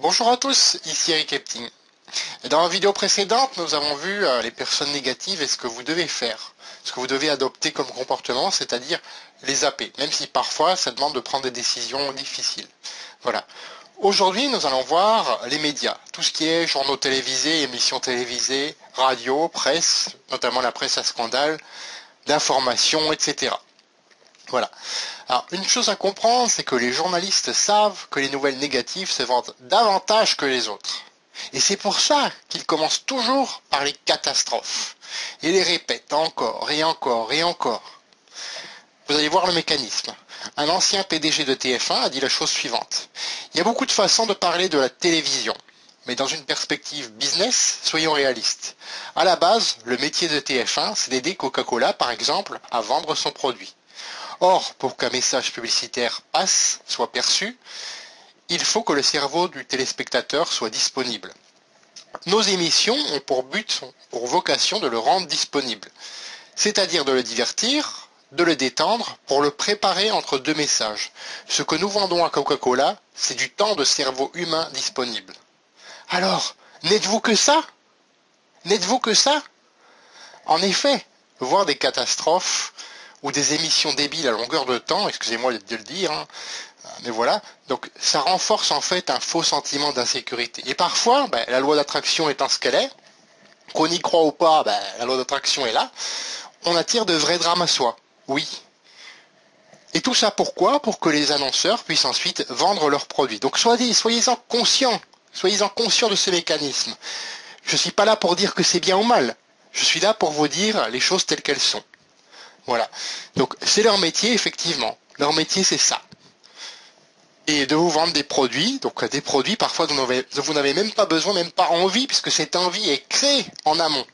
Bonjour à tous, ici Eric Epting. Dans la vidéo précédente, nous avons vu les personnes négatives et ce que vous devez faire, ce que vous devez adopter comme comportement, c'est-à-dire les zapper, même si parfois ça demande de prendre des décisions difficiles. Voilà. Aujourd'hui, nous allons voir les médias, tout ce qui est journaux télévisés, émissions télévisées, radio, presse, notamment la presse à scandale, d'information, etc. Voilà. Alors, une chose à comprendre, c'est que les journalistes savent que les nouvelles négatives se vendent davantage que les autres. Et c'est pour ça qu'ils commencent toujours par les catastrophes. Et les répètent encore et encore et encore. Vous allez voir le mécanisme. Un ancien PDG de TF1 a dit la chose suivante. Il y a beaucoup de façons de parler de la télévision. Mais dans une perspective business, soyons réalistes. À la base, le métier de TF1, c'est d'aider Coca-Cola, par exemple, à vendre son produit. Or, pour qu'un message publicitaire passe, soit perçu, il faut que le cerveau du téléspectateur soit disponible. Nos émissions ont pour but, pour vocation de le rendre disponible, c'est-à-dire de le divertir, de le détendre, pour le préparer entre deux messages. Ce que nous vendons à Coca-Cola, c'est du temps de cerveau humain disponible. Alors, n'êtes-vous que ça? N'êtes-vous que ça? En effet, voir des catastrophes ou des émissions débiles à longueur de temps, excusez-moi de le dire, mais voilà, donc ça renforce en fait un faux sentiment d'insécurité. Et parfois, la loi d'attraction étant ce qu'elle est, qu'on y croit ou pas, la loi d'attraction est là, on attire de vrais drames à soi, oui. Et tout ça pourquoi? Pour que les annonceurs puissent ensuite vendre leurs produits. Donc soyez-en conscients de ce mécanisme. Je ne suis pas là pour dire que c'est bien ou mal, je suis là pour vous dire les choses telles qu'elles sont. Voilà. Donc c'est leur métier, effectivement. Leur métier, c'est ça. Et de vous vendre des produits, donc des produits parfois dont vous n'avez même pas besoin, même pas envie, puisque cette envie est créée en amont.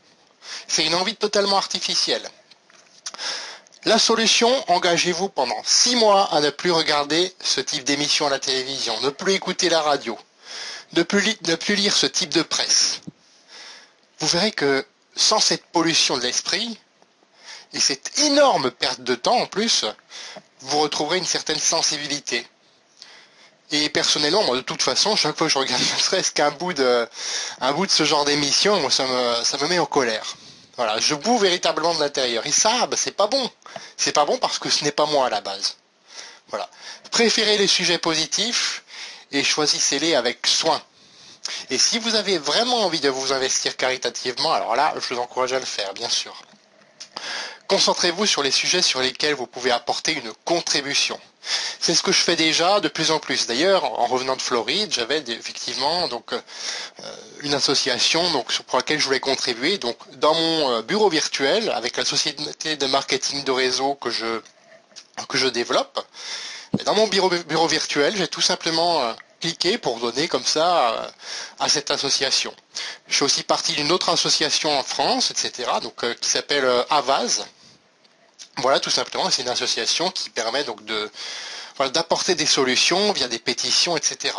C'est une envie totalement artificielle. La solution, engagez-vous pendant 6 mois à ne plus regarder ce type d'émission à la télévision, ne plus écouter la radio, ne plus lire ce type de presse. Vous verrez que sans cette pollution de l'esprit, et cette énorme perte de temps en plus, vous retrouverez une certaine sensibilité. Et personnellement, moi de toute façon, chaque fois que je regarde ne serait-ce qu'un bout de ce genre d'émission, moi ça me met en colère. Voilà, je boue véritablement de l'intérieur. Et ça, c'est pas bon. C'est pas bon parce que ce n'est pas moi à la base. Voilà. Préférez les sujets positifs et choisissez-les avec soin. Et si vous avez vraiment envie de vous investir caritativement, alors là, je vous encourage à le faire, bien sûr. Concentrez-vous sur les sujets sur lesquels vous pouvez apporter une contribution. C'est ce que je fais déjà de plus en plus. D'ailleurs, en revenant de Floride, j'avais effectivement une association pour laquelle je voulais contribuer. Donc, dans mon bureau virtuel, avec la société de marketing de réseau que je développe, dans mon bureau virtuel, j'ai tout simplement cliqué pour donner comme ça à cette association. Je fais aussi partie d'une autre association en France, etc., qui s'appelle Avaz. Voilà, tout simplement, c'est une association qui permet donc d'apporter des solutions via des pétitions, etc.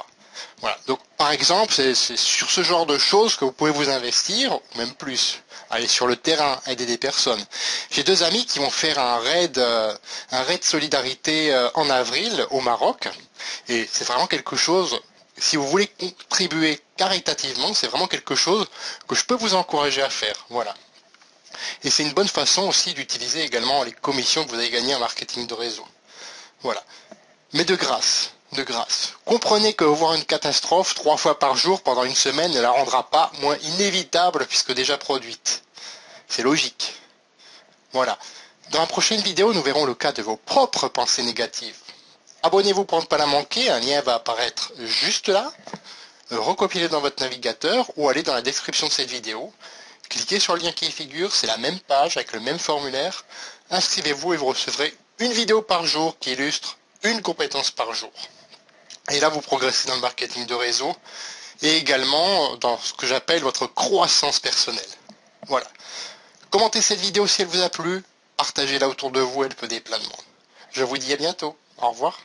Voilà. Donc, par exemple, c'est sur ce genre de choses que vous pouvez vous investir, ou même plus. Aller sur le terrain, aider des personnes. J'ai 2 amis qui vont faire un raid solidarité en avril au Maroc. Et c'est vraiment quelque chose, si vous voulez contribuer caritativement, c'est vraiment quelque chose que je peux vous encourager à faire. Voilà. Et c'est une bonne façon aussi d'utiliser également les commissions que vous avez gagnées en marketing de réseau. Voilà. Mais de grâce, comprenez que voir une catastrophe 3 fois par jour pendant une semaine ne la rendra pas moins inévitable puisque déjà produite. C'est logique. Voilà. Dans la prochaine vidéo, nous verrons le cas de vos propres pensées négatives. Abonnez-vous pour ne pas la manquer, un lien va apparaître juste là. Recopiez-le dans votre navigateur ou allez dans la description de cette vidéo. Cliquez sur le lien qui y figure, c'est la même page avec le même formulaire. Inscrivez-vous et vous recevrez une vidéo par jour qui illustre une compétence par jour. Et là, vous progressez dans le marketing de réseau et également dans ce que j'appelle votre croissance personnelle. Voilà. Commentez cette vidéo si elle vous a plu, partagez-la autour de vous, elle peut aider plein de monde. Je vous dis à bientôt. Au revoir.